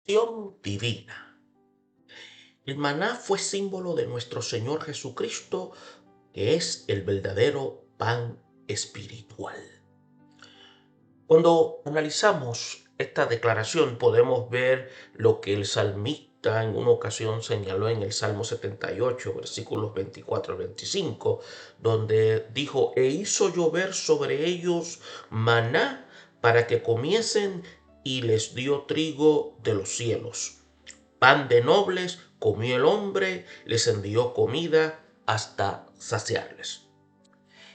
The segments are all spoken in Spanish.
Acción divina. El maná fue símbolo de nuestro Señor Jesucristo, que es el verdadero pan espiritual. Cuando analizamos esta declaración, podemos ver lo que el salmista en una ocasión señaló en el Salmo 78, versículos 24 al 25, donde dijo: E hizo llover sobre ellos maná para que comiesen, y les dio trigo de los cielos. Pan de nobles comió el hombre, les envió comida hasta saciarles.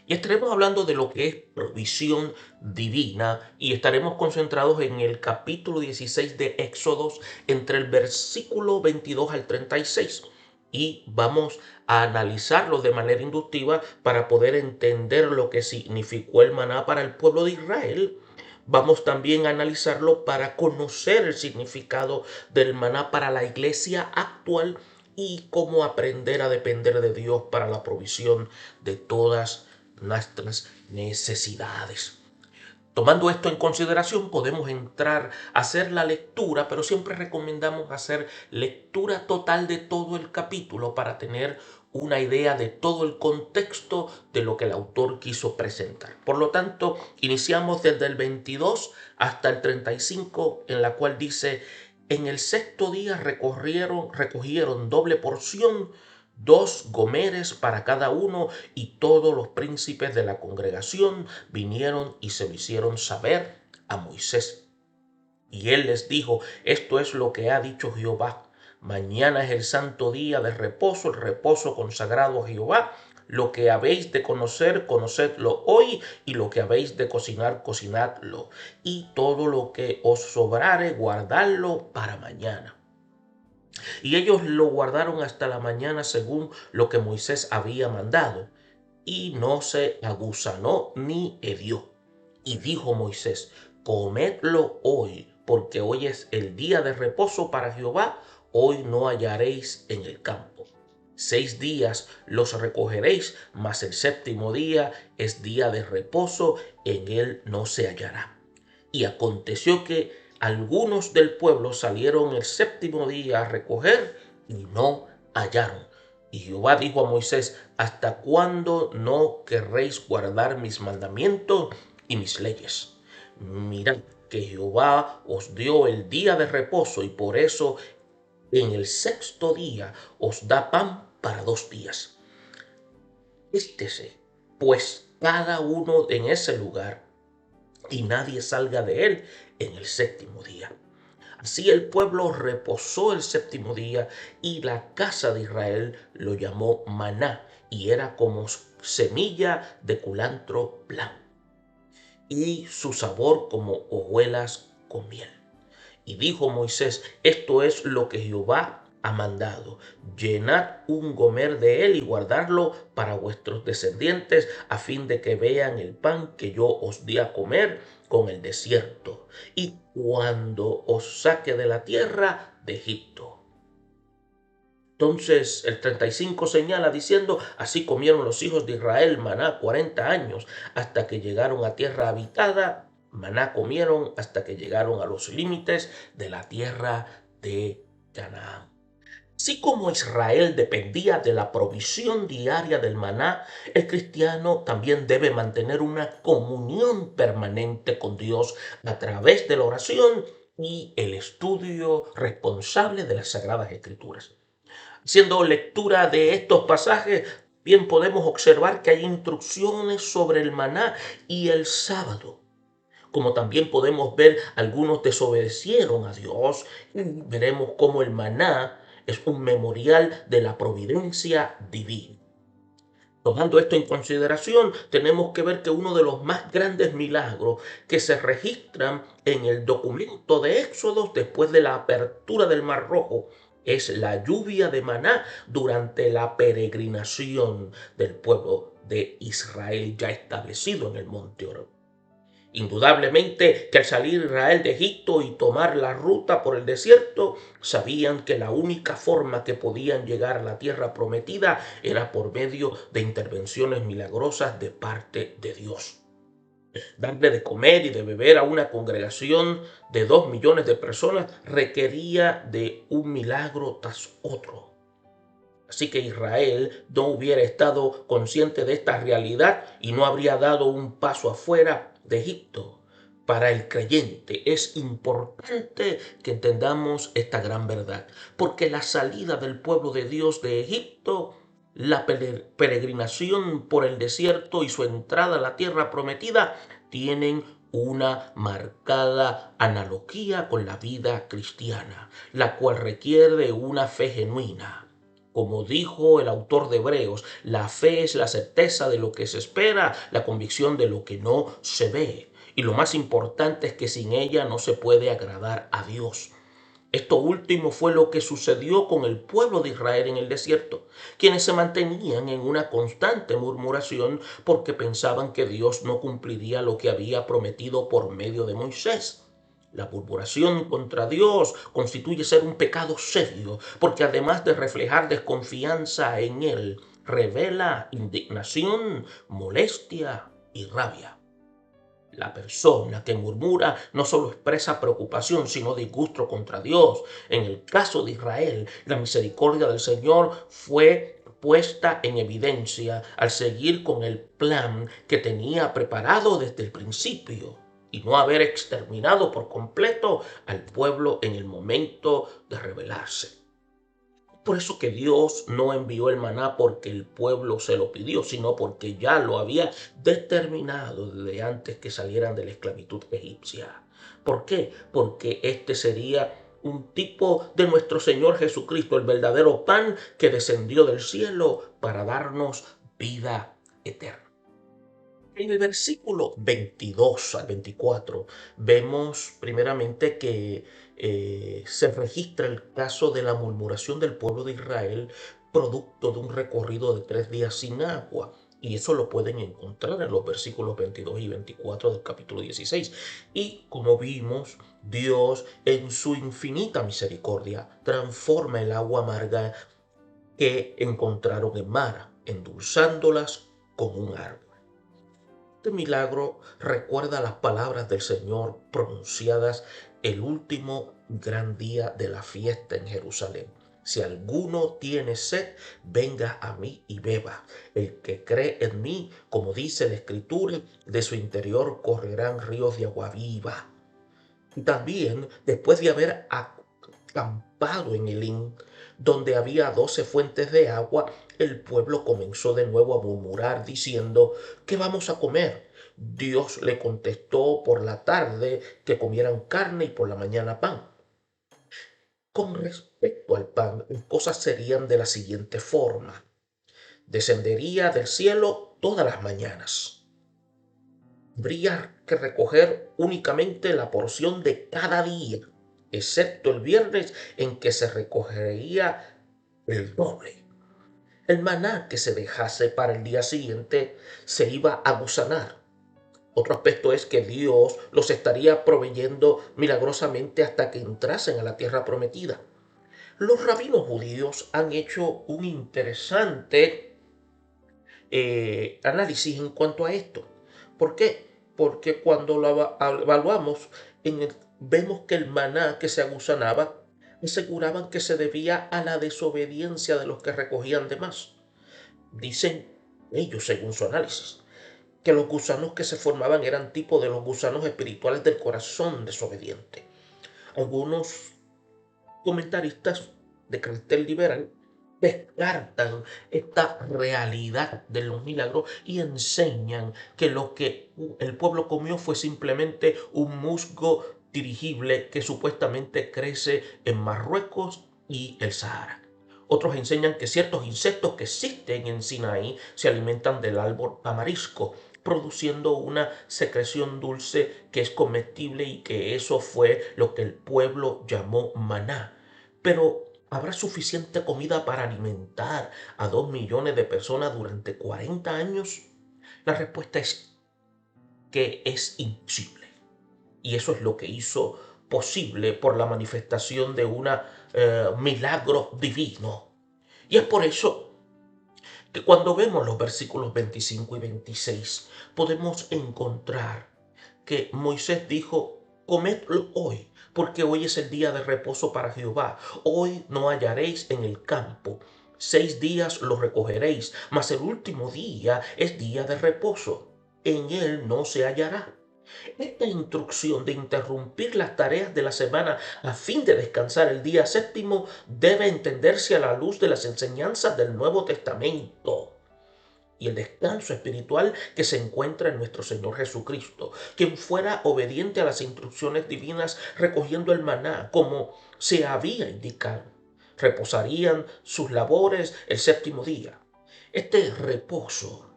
Y estaremos hablando de lo que es provisión divina, y estaremos concentrados en el capítulo 16 de Éxodos, entre el versículo 22 al 36. Y vamos a analizarlo de manera inductiva para poder entender lo que significó el maná para el pueblo de Israel. Vamos también a analizarlo para conocer el significado del maná para la iglesia actual y cómo aprender a depender de Dios para la provisión de todas nuestras necesidades. Tomando esto en consideración, podemos entrar a hacer la lectura, pero siempre recomendamos hacer lectura total de todo el capítulo para tener una idea de todo el contexto de lo que el autor quiso presentar. Por lo tanto, iniciamos desde el 22 hasta el 35, en la cual dice: en el sexto día recogieron doble porción, 2 gomeres para cada uno, y todos los príncipes de la congregación vinieron y se lo hicieron saber a Moisés. Y él les dijo: esto es lo que ha dicho Jehová. Mañana es el santo día de reposo, el reposo consagrado a Jehová. Lo que habéis de conocer, conocedlo hoy, y lo que habéis de cocinar, cocinadlo. Y todo lo que os sobrare, guardadlo para mañana. Y ellos lo guardaron hasta la mañana según lo que Moisés había mandado, y no se aguzanó ni hedió. Y dijo Moisés: comedlo hoy, porque hoy es el día de reposo para Jehová, hoy no hallaréis en el campo. 6 días los recogeréis, mas el séptimo día es día de reposo, en él no se hallará. Y aconteció que algunos del pueblo salieron el séptimo día a recoger y no hallaron. Y Jehová dijo a Moisés: ¿hasta cuándo no querréis guardar mis mandamientos y mis leyes? Mirad que Jehová os dio el día de reposo, y por eso en el sexto día os da pan para 2 días. Vístese pues cada uno en ese lugar, y nadie salga de él en el séptimo día. Así el pueblo reposó el séptimo día, y la casa de Israel lo llamó maná, y era como semilla de culantro blanco, y su sabor como hojuelas con miel. Y dijo Moisés: esto es lo que Jehová ha mandado: llenad un gomer de él y guardarlo para vuestros descendientes, a fin de que vean el pan que yo os di a comer con el desierto, y cuando os saque de la tierra de Egipto. Entonces el 35 señala diciendo: así comieron los hijos de Israel maná 40 años, hasta que llegaron a tierra habitada. Maná comieron hasta que llegaron a los límites de la tierra de Canaán. Así como Israel dependía de la provisión diaria del maná, el cristiano también debe mantener una comunión permanente con Dios a través de la oración y el estudio responsable de las Sagradas Escrituras. Haciendo lectura de estos pasajes, bien podemos observar que hay instrucciones sobre el maná y el sábado. Como también podemos ver, algunos desobedecieron a Dios, y veremos cómo el maná es un memorial de la providencia divina. Tomando esto en consideración, tenemos que ver que uno de los más grandes milagros que se registran en el documento de Éxodo después de la apertura del Mar Rojo es la lluvia de maná durante la peregrinación del pueblo de Israel ya establecido en el Monte Oreb. Indudablemente que al salir Israel de Egipto y tomar la ruta por el desierto, sabían que la única forma que podían llegar a la tierra prometida era por medio de intervenciones milagrosas de parte de Dios. Darle de comer y de beber a una congregación de 2 millones de personas requería de un milagro tras otro. Así que Israel no hubiera estado consciente de esta realidad y no habría dado un paso afuera de Egipto. Para el creyente es importante que entendamos esta gran verdad, porque la salida del pueblo de Dios de Egipto, la peregrinación por el desierto y su entrada a la tierra prometida tienen una marcada analogía con la vida cristiana, la cual requiere una fe genuina. Como dijo el autor de Hebreos, la fe es la certeza de lo que se espera, la convicción de lo que no se ve. Y lo más importante es que sin ella no se puede agradar a Dios. Esto último fue lo que sucedió con el pueblo de Israel en el desierto, quienes se mantenían en una constante murmuración porque pensaban que Dios no cumpliría lo que había prometido por medio de Moisés. La murmuración contra Dios constituye ser un pecado serio, porque además de reflejar desconfianza en Él, revela indignación, molestia y rabia. La persona que murmura no solo expresa preocupación, sino disgusto contra Dios. En el caso de Israel, la misericordia del Señor fue puesta en evidencia al seguir con el plan que tenía preparado desde el principio y no haber exterminado por completo al pueblo en el momento de rebelarse. Por eso que Dios no envió el maná porque el pueblo se lo pidió, sino porque ya lo había determinado desde antes que salieran de la esclavitud egipcia. ¿Por qué? Porque este sería un tipo de nuestro Señor Jesucristo, el verdadero pan que descendió del cielo para darnos vida eterna. En el versículo 22 al 24 vemos primeramente que se registra el caso de la murmuración del pueblo de Israel producto de un recorrido de 3 días sin agua. Y eso lo pueden encontrar en los versículos 22 y 24 del capítulo 16. Y como vimos, Dios en su infinita misericordia transforma el agua amarga que encontraron en Mara, endulzándolas con un árbol. Este milagro recuerda las palabras del Señor pronunciadas el último gran día de la fiesta en Jerusalén. Si alguno tiene sed, venga a mí y beba. El que cree en mí, como dice la Escritura, de su interior correrán ríos de agua viva. Y también, después de haber acampado en Elín, donde había 12 fuentes de agua, el pueblo comenzó de nuevo a murmurar diciendo: ¿qué vamos a comer? Dios le contestó por la tarde que comieran carne y por la mañana pan. Con respecto al pan, las cosas serían de la siguiente forma: descendería del cielo todas las mañanas. Habría que recoger únicamente la porción de cada día, excepto el viernes en que se recogería el doble. El maná que se dejase para el día siguiente se iba a gusanar. Otro aspecto es que Dios los estaría proveyendo milagrosamente hasta que entrasen a la tierra prometida. Los rabinos judíos han hecho un interesante análisis en cuanto a esto. ¿Por qué? Porque cuando lo evaluamos, vemos que el maná que se agusanaba aseguraban que se debía a la desobediencia de los que recogían de más. Dicen ellos, según su análisis, que los gusanos que se formaban eran tipo de los gusanos espirituales del corazón desobediente. Algunos comentaristas de carácter liberal descartan esta realidad de los milagros y enseñan que lo que el pueblo comió fue simplemente un musgo dirigible que supuestamente crece en Marruecos y el Sahara. Otros enseñan que ciertos insectos que existen en Sinaí se alimentan del árbol tamarisco, produciendo una secreción dulce que es comestible y que eso fue lo que el pueblo llamó maná. Pero ¿habrá suficiente comida para alimentar a 2 millones de personas durante 40 años? La respuesta es que es imposible. Y eso es lo que hizo posible por la manifestación de un milagro divino. Y es por eso que cuando vemos los versículos 25 y 26 podemos encontrar que Moisés dijo: comedlo hoy, porque hoy es el día de reposo para Jehová. Hoy no hallaréis en el campo. 6 días lo recogeréis, mas el último día es día de reposo. En él no se hallará. Esta instrucción de interrumpir las tareas de la semana a fin de descansar el día séptimo debe entenderse a la luz de las enseñanzas del Nuevo Testamento y el descanso espiritual que se encuentra en nuestro Señor Jesucristo, quien fuera obediente a las instrucciones divinas recogiendo el maná como se había indicado. Reposarían sus labores el séptimo día. Este reposo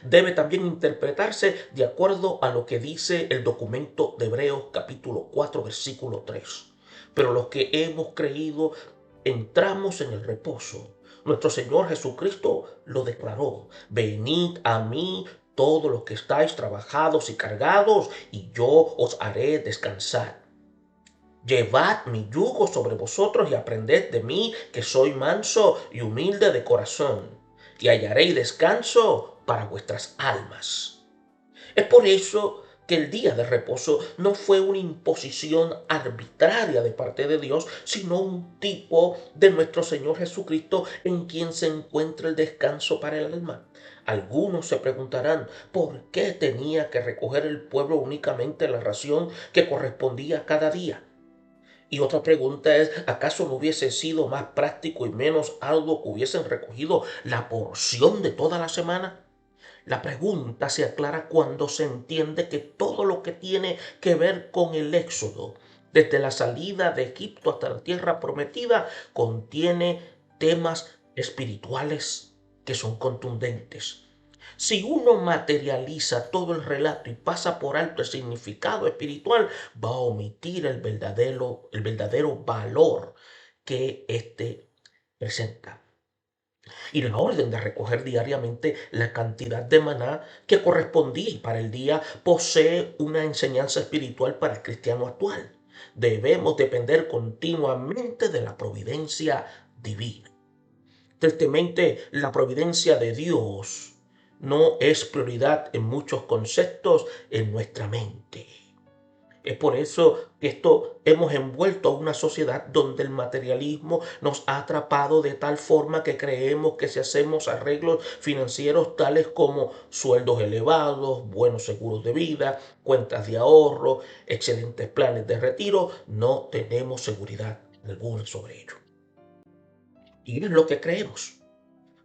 debe también interpretarse de acuerdo a lo que dice el documento de Hebreos capítulo 4 versículo 3. Pero los que hemos creído entramos en el reposo. Nuestro Señor Jesucristo lo declaró: venid a mí todos los que estáis trabajados y cargados, y yo os haré descansar. Llevad mi yugo sobre vosotros y aprended de mí, que soy manso y humilde de corazón, y hallaréis descanso para vuestras almas. Es por eso que el día de reposo no fue una imposición arbitraria de parte de Dios, sino un tipo de nuestro Señor Jesucristo en quien se encuentra el descanso para el alma. Algunos se preguntarán por qué tenía que recoger el pueblo únicamente la ración que correspondía cada día. Y otra pregunta es: ¿acaso no hubiese sido más práctico y menos arduo que hubiesen recogido la porción de toda la semana? La pregunta se aclara cuando se entiende que todo lo que tiene que ver con el éxodo, desde la salida de Egipto hasta la tierra prometida, contiene temas espirituales que son contundentes. Si uno materializa todo el relato y pasa por alto el significado espiritual, va a omitir el verdadero valor que éste presenta. Y la orden de recoger diariamente la cantidad de maná que correspondía para el día posee una enseñanza espiritual para el cristiano actual. Debemos depender continuamente de la providencia divina. Tristemente, la providencia de Dios no es prioridad en muchos conceptos en nuestra mente. Es por eso que hemos envuelto a una sociedad donde el materialismo nos ha atrapado de tal forma que creemos que si hacemos arreglos financieros tales como sueldos elevados, buenos seguros de vida, cuentas de ahorro, excelentes planes de retiro, no tenemos seguridad alguna sobre ello. Y es lo que creemos.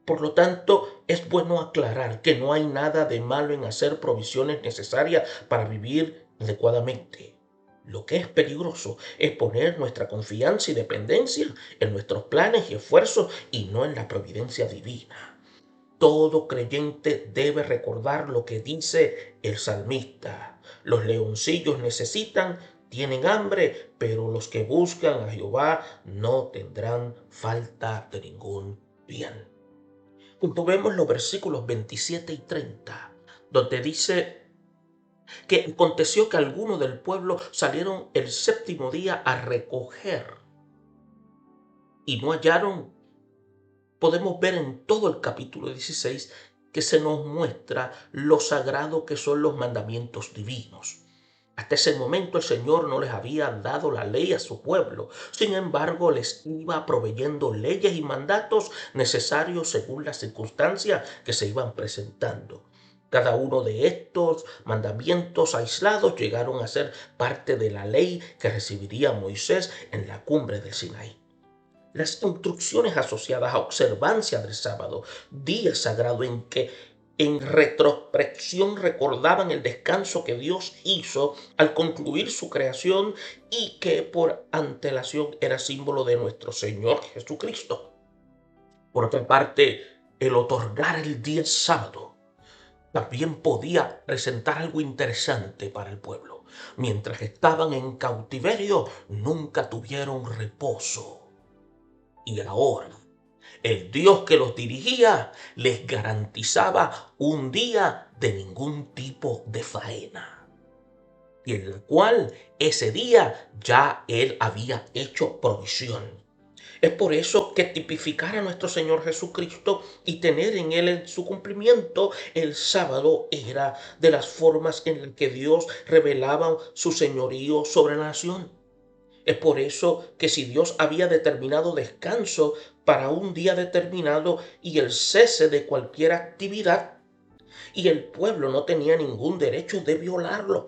Por lo tanto, es bueno aclarar que no hay nada de malo en hacer provisiones necesarias para vivir adecuadamente. Lo que es peligroso es poner nuestra confianza y dependencia en nuestros planes y esfuerzos y no en la providencia divina. Todo creyente debe recordar lo que dice el salmista: los leoncillos tienen hambre, pero los que buscan a Jehová no tendrán falta de ningún bien. Cuando vemos los versículos 27 y 30, donde dice que aconteció que algunos del pueblo salieron el séptimo día a recoger y no hallaron, podemos ver en todo el capítulo 16 que se nos muestra lo sagrado que son los mandamientos divinos. Hasta ese momento el Señor no les había dado la ley a su pueblo. Sin embargo, les iba proveyendo leyes y mandatos necesarios según las circunstancias que se iban presentando. Cada uno de estos mandamientos aislados llegaron a ser parte de la ley que recibiría Moisés en la cumbre del Sinaí. Las instrucciones asociadas a observancia del sábado, día sagrado en que en retrospección recordaban el descanso que Dios hizo al concluir su creación y que por antelación era símbolo de nuestro Señor Jesucristo. Por otra parte, el otorgar el día sábado también podía presentar algo interesante para el pueblo. Mientras estaban en cautiverio, nunca tuvieron reposo. Y ahora, el Dios que los dirigía les garantizaba un día de ningún tipo de faena, y en el cual ese día ya Él había hecho provisión. Es por eso que tipificar a nuestro Señor Jesucristo y tener en Él en su cumplimiento el sábado era de las formas en las que Dios revelaba su señorío sobre la nación. Es por eso que si Dios había determinado descanso para un día determinado y el cese de cualquier actividad, y el pueblo no tenía ningún derecho de violarlo.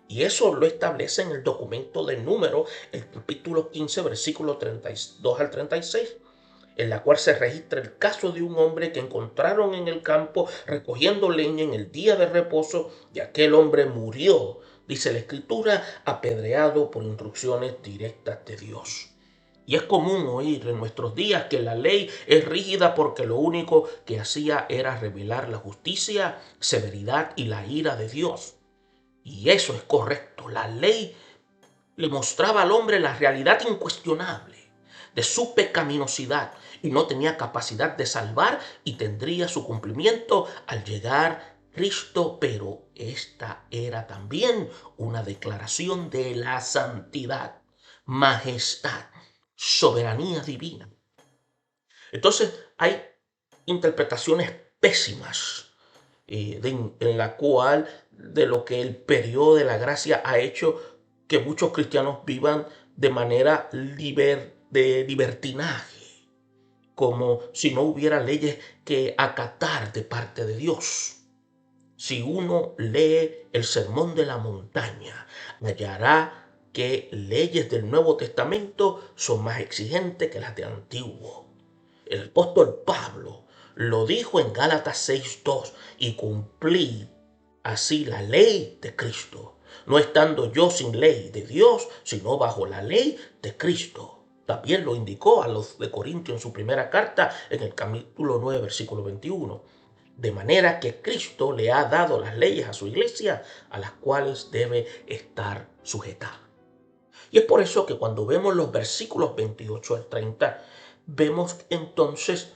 Y eso lo establece en el documento de Número, el capítulo 15, versículo 32 al 36, en la cual se registra el caso de un hombre que encontraron en el campo recogiendo leña en el día de reposo, y aquel hombre murió, dice la Escritura, apedreado por instrucciones directas de Dios. Y es común oír en nuestros días que la ley es rígida porque lo único que hacía era revelar la justicia, severidad y la ira de Dios. Y eso es correcto. La ley le mostraba al hombre la realidad incuestionable de su pecaminosidad y no tenía capacidad de salvar, y tendría su cumplimiento al llegar Cristo, pero esta era también una declaración de la santidad, majestad, soberanía divina. Entonces hay interpretaciones pésimas en la cual de lo que el periodo de la gracia ha hecho que muchos cristianos vivan de manera de libertinaje, como si no hubiera leyes que acatar de parte de Dios. Si uno lee el Sermón de la Montaña, hallará que leyes del Nuevo Testamento son más exigentes que las del Antiguo. El apóstol Pablo lo dijo en Gálatas 6:2: y cumplí así la ley de Cristo, no estando yo sin ley de Dios, sino bajo la ley de Cristo. También lo indicó a los de Corintios en su primera carta, en el capítulo 9, versículo 21. De manera que Cristo le ha dado las leyes a su iglesia, a las cuales debe estar sujetada. Y es por eso que cuando vemos los versículos 28 al 30, vemos entonces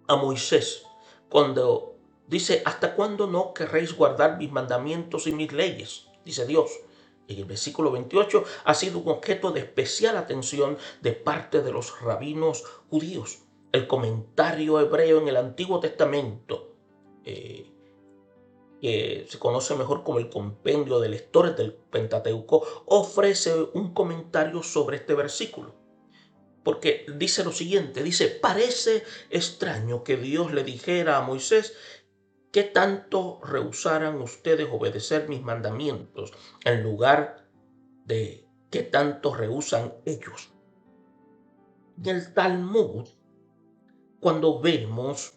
a Moisés cuando dice: ¿hasta cuándo no querréis guardar mis mandamientos y mis leyes? Dice Dios. En el versículo 28 ha sido un objeto de especial atención de parte de los rabinos judíos. El comentario hebreo en el Antiguo Testamento, que se conoce mejor como el compendio de lectores del Pentateuco, ofrece un comentario sobre este versículo. Porque dice lo siguiente, dice: parece extraño que Dios le dijera a Moisés que tanto rehusaran ustedes obedecer mis mandamientos, en lugar de que tanto rehusan ellos. En el Talmud, cuando vemos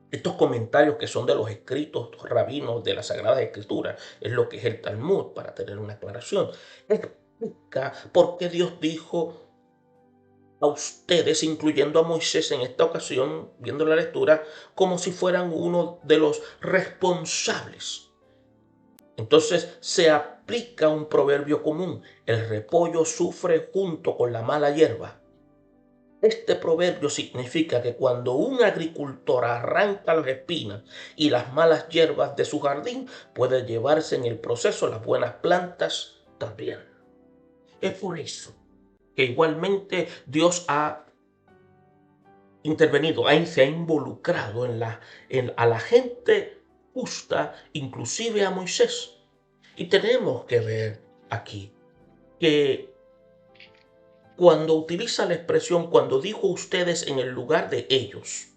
estos comentarios que son de los escritos rabinos de las Sagradas Escrituras, es lo que es el Talmud, para tener una aclaración, explica por qué Dios dijo a ustedes, incluyendo a Moisés en esta ocasión, viendo la lectura, como si fueran uno de los responsables. Entonces se aplica un proverbio común: el repollo sufre junto con la mala hierba. Este proverbio significa que cuando un agricultor arranca las espinas y las malas hierbas de su jardín, puede llevarse en el proceso las buenas plantas también. Es por eso que igualmente Dios ha intervenido, se ha involucrado a la gente justa, inclusive a Moisés. Y tenemos que ver aquí que cuando utiliza la expresión cuando dijo ustedes en el lugar de ellos,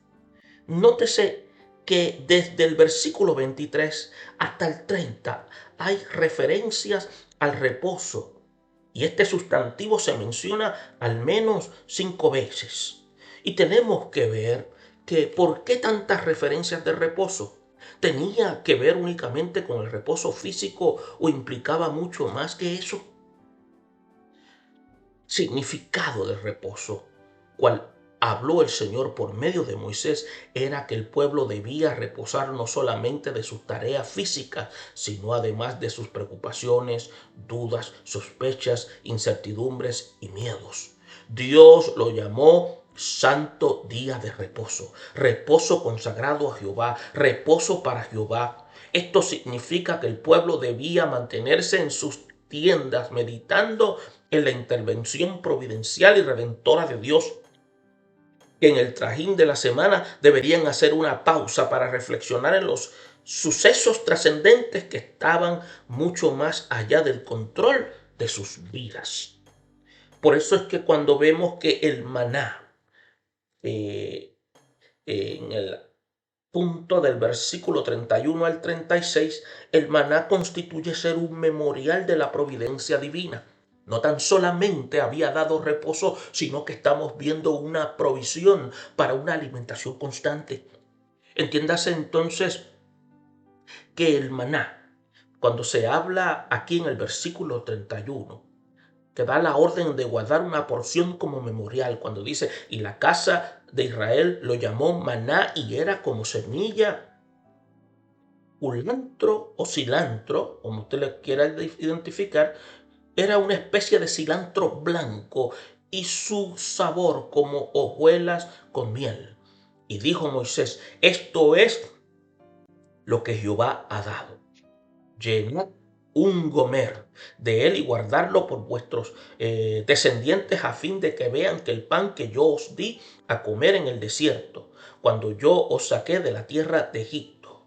nótese que desde el versículo 23 hasta el 30 hay referencias al reposo, y este sustantivo se menciona al menos 5 veces. Y tenemos que ver que por qué tantas referencias de reposo. ¿Tenía que ver únicamente con el reposo físico o implicaba mucho más que eso? Significado del reposo, cual habló el Señor por medio de Moisés, era que el pueblo debía reposar no solamente de sus tareas físicas, sino además de sus preocupaciones, dudas, sospechas, incertidumbres y miedos. Dios lo llamó santo día de reposo, reposo consagrado a Jehová, reposo para Jehová. Esto significa que el pueblo debía mantenerse en sus tiendas meditando en la intervención providencial y redentora de Dios. que en el trajín de la semana deberían hacer una pausa para reflexionar en los sucesos trascendentes que estaban mucho más allá del control de sus vidas. Por eso es que cuando vemos que el maná, eh, en el punto del versículo 31 al 36, el maná constituye ser un memorial de la providencia divina. No tan solamente había dado reposo, sino que estamos viendo una provisión para una alimentación constante. Entiéndase entonces que el maná, cuando se habla aquí en el versículo 31, que da la orden de guardar una porción como memorial, cuando dice, y la casa de Israel lo llamó maná y era como semilla, culantro o cilantro, como usted le quiera identificar, era una especie de cilantro blanco y su sabor como hojuelas con miel. Y dijo Moisés, esto es lo que Jehová ha dado. Llenad un gomer de él y guardarlo por vuestros descendientes a fin de que vean que el pan que yo os di a comer en el desierto, cuando yo os saqué de la tierra de Egipto.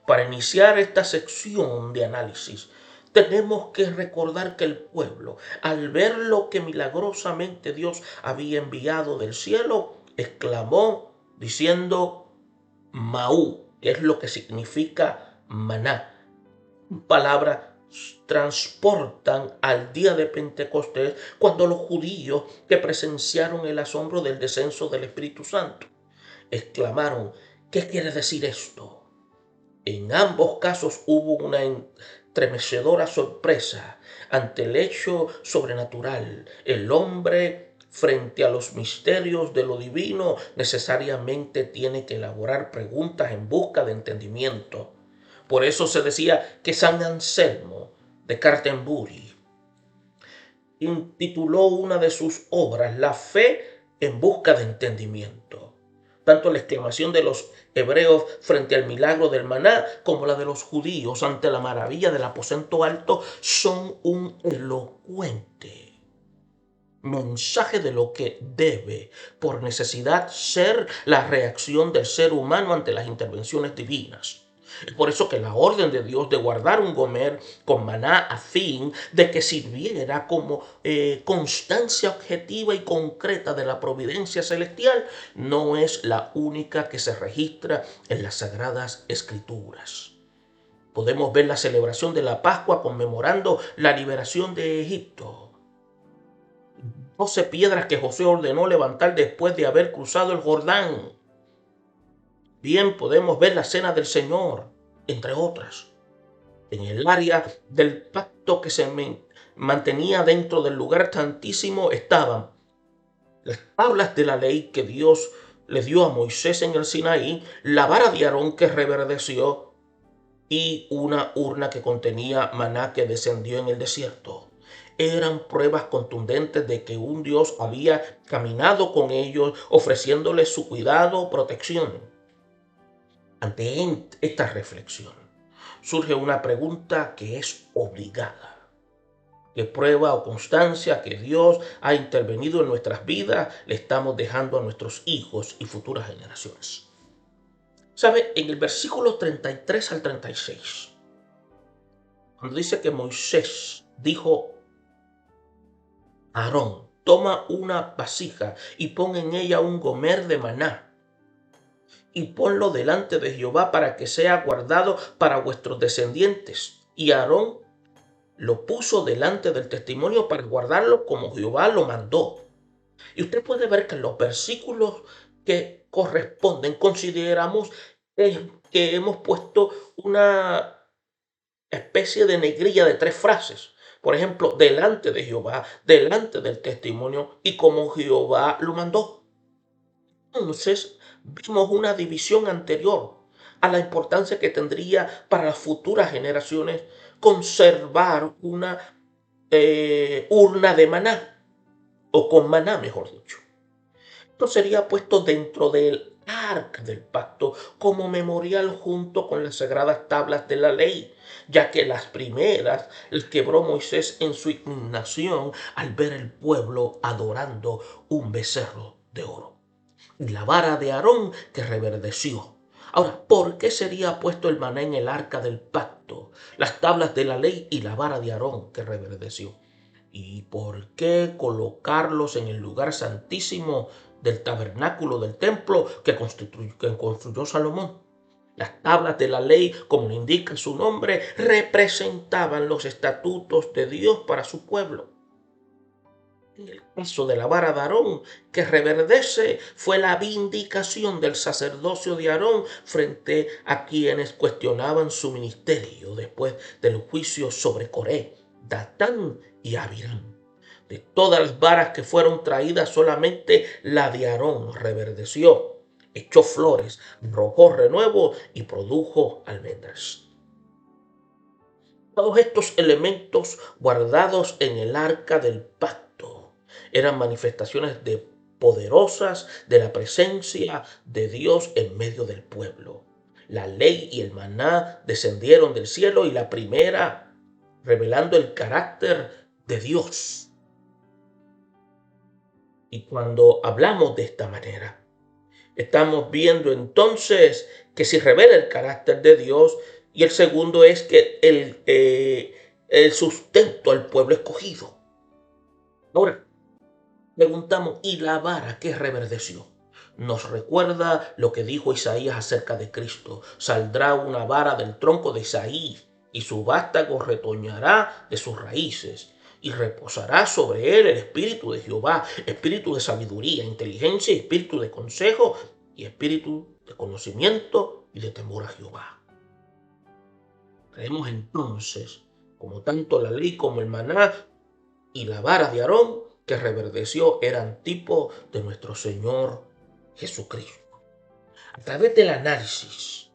Para iniciar esta sección de análisis, tenemos que recordar que el pueblo, al ver lo que milagrosamente Dios había enviado del cielo, exclamó diciendo Maú, que es lo que significa maná. Palabras transportan al día de Pentecostés, cuando los judíos que presenciaron el asombro del descenso del Espíritu Santo exclamaron, ¿qué quiere decir esto? En ambos casos hubo una estremecedora sorpresa ante el hecho sobrenatural. El hombre, frente a los misterios de lo divino, necesariamente tiene que elaborar preguntas en busca de entendimiento. Por eso se decía que San Anselmo de Canterbury intituló una de sus obras La fe en busca de entendimiento. Tanto la exclamación de los hebreos frente al milagro del maná como la de los judíos ante la maravilla del aposento alto son un elocuente mensaje de lo que debe, por necesidad, ser la reacción del ser humano ante las intervenciones divinas. Es por eso que la orden de Dios de guardar un gomer con maná a fin de que sirviera como constancia objetiva y concreta de la providencia celestial no es la única que se registra en las Sagradas Escrituras. Podemos ver la celebración de la Pascua conmemorando la liberación de Egipto. 12 piedras que Josué ordenó levantar después de haber cruzado el Jordán. Bien, podemos ver la cena del Señor, entre otras. En el área del pacto que se mantenía dentro del lugar santísimo estaban las tablas de la ley que Dios le dio a Moisés en el Sinaí, la vara de Aarón que reverdeció y una urna que contenía maná que descendió en el desierto. Eran pruebas contundentes de que un Dios había caminado con ellos, ofreciéndoles su cuidado, protección. Ante esta reflexión, surge una pregunta que es obligada. ¿Qué prueba o constancia que Dios ha intervenido en nuestras vidas le estamos dejando a nuestros hijos y futuras generaciones? ¿Sabe? En el versículo 33 al 36, cuando dice que Moisés dijo a Aarón, toma una vasija y pon en ella un gomer de maná y ponlo delante de Jehová para que sea guardado para vuestros descendientes. Y Aarón lo puso delante del testimonio para guardarlo como Jehová lo mandó. Y usted puede ver que en los versículos que corresponden consideramos que hemos puesto una especie de negrilla de 3 frases. Por ejemplo, delante de Jehová, delante del testimonio y como Jehová lo mandó. Entonces, vimos una división anterior a la importancia que tendría para las futuras generaciones conservar una urna de maná, o con maná, mejor dicho. Esto sería puesto dentro del arca del pacto como memorial junto con las sagradas tablas de la ley, ya que las primeras las quebró Moisés en su indignación al ver el pueblo adorando un becerro de oro. y la vara de Aarón que reverdeció. Ahora, ¿por qué sería puesto el maná en el arca del pacto, las tablas de la ley y la vara de Aarón que reverdeció? ¿Y por qué colocarlos en el lugar santísimo del tabernáculo del templo que construyó Salomón? Las tablas de la ley, como lo indica su nombre, representaban los estatutos de Dios para su pueblo. En el caso de la vara de Aarón, que reverdece, fue la vindicación del sacerdocio de Aarón frente a quienes cuestionaban su ministerio después del juicio sobre Coré, Datán y Abiram. De todas las varas que fueron traídas, solamente la de Aarón reverdeció, echó flores, arrojó renuevo y produjo almendras. Todos estos elementos guardados en el arca del pacto eran manifestaciones poderosas de la presencia de Dios en medio del pueblo. La ley y el maná descendieron del cielo, y la primera revelando el carácter de Dios. Y cuando hablamos de esta manera, estamos viendo entonces que se revela el carácter de Dios, y el segundo es que el sustento al pueblo escogido. Ahora, preguntamos, ¿y la vara que reverdeció? Nos recuerda lo que dijo Isaías acerca de Cristo. Saldrá una vara del tronco de Isaí, y su vástago retoñará de sus raíces, y reposará sobre él el espíritu de Jehová, espíritu de sabiduría, inteligencia, espíritu de consejo y espíritu de conocimiento y de temor a Jehová. Creemos entonces, como tanto la ley como el maná y la vara de Aarón que reverdeció eran tipo de nuestro Señor Jesucristo. A través del análisis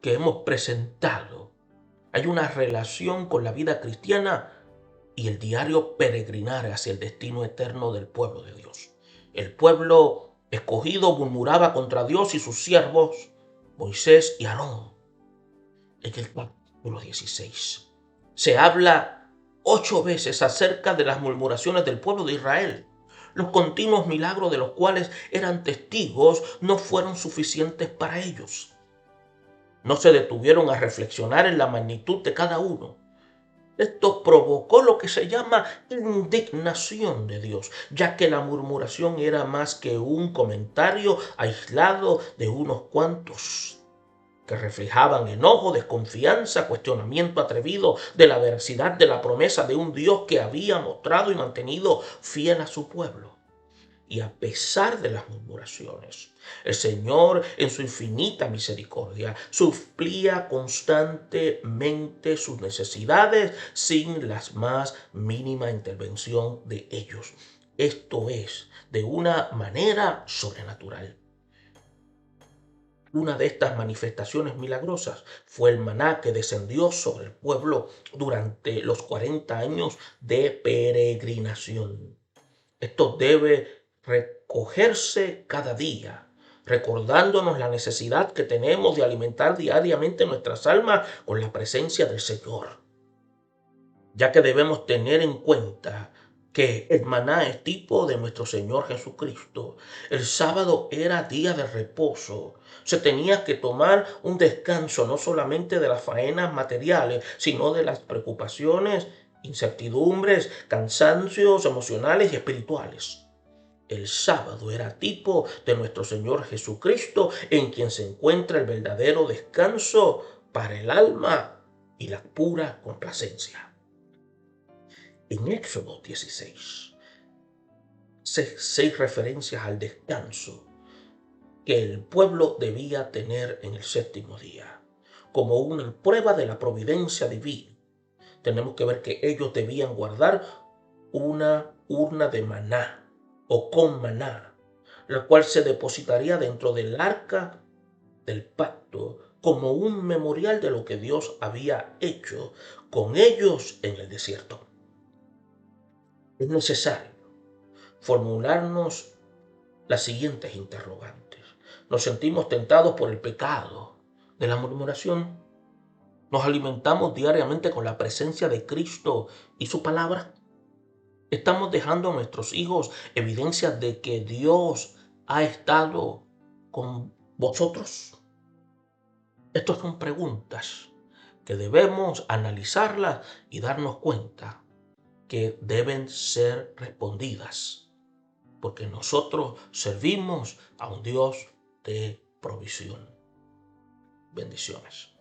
que hemos presentado, hay una relación con la vida cristiana y el diario peregrinar hacia el destino eterno del pueblo de Dios. El pueblo escogido murmuraba contra Dios y sus siervos, Moisés y Aarón. En el capítulo 16 se habla 8 veces acerca de las murmuraciones del pueblo de Israel. Los continuos milagros de los cuales eran testigos no fueron suficientes para ellos. No se detuvieron a reflexionar en la magnitud de cada uno. Esto provocó lo que se llama indignación de Dios, ya que la murmuración era más que un comentario aislado de unos cuantos, que reflejaban enojo, desconfianza, cuestionamiento atrevido de la veracidad de la promesa de un Dios que había mostrado y mantenido fiel a su pueblo. Y a pesar de las murmuraciones, el Señor, en su infinita misericordia, suplía constantemente sus necesidades sin la más mínima intervención de ellos. Esto es, de una manera sobrenatural. Una de estas manifestaciones milagrosas fue el maná que descendió sobre el pueblo durante los 40 años de peregrinación. Esto debe recogerse cada día, recordándonos la necesidad que tenemos de alimentar diariamente nuestras almas con la presencia del Señor, ya que debemos tener en cuenta que el maná es tipo de nuestro Señor Jesucristo. El sábado era día de reposo. Se tenía que tomar un descanso no solamente de las faenas materiales, sino de las preocupaciones, incertidumbres, cansancios emocionales y espirituales. El sábado era tipo de nuestro Señor Jesucristo, en quien se encuentra el verdadero descanso para el alma y la pura complacencia. En Éxodo 16, 6 referencias al descanso que el pueblo debía tener en el séptimo día, como una prueba de la providencia divina. Tenemos que ver que ellos debían guardar una urna de maná o con maná, la cual se depositaría dentro del arca del pacto como un memorial de lo que Dios había hecho con ellos en el desierto. Es necesario formularnos las siguientes interrogantes. ¿Nos sentimos tentados por el pecado de la murmuración? ¿Nos alimentamos diariamente con la presencia de Cristo y su palabra? ¿Estamos dejando a nuestros hijos evidencias de que Dios ha estado con vosotros? Estas son preguntas que debemos analizarlas y darnos cuenta que deben ser respondidas, porque nosotros servimos a un Dios de provisión. Bendiciones.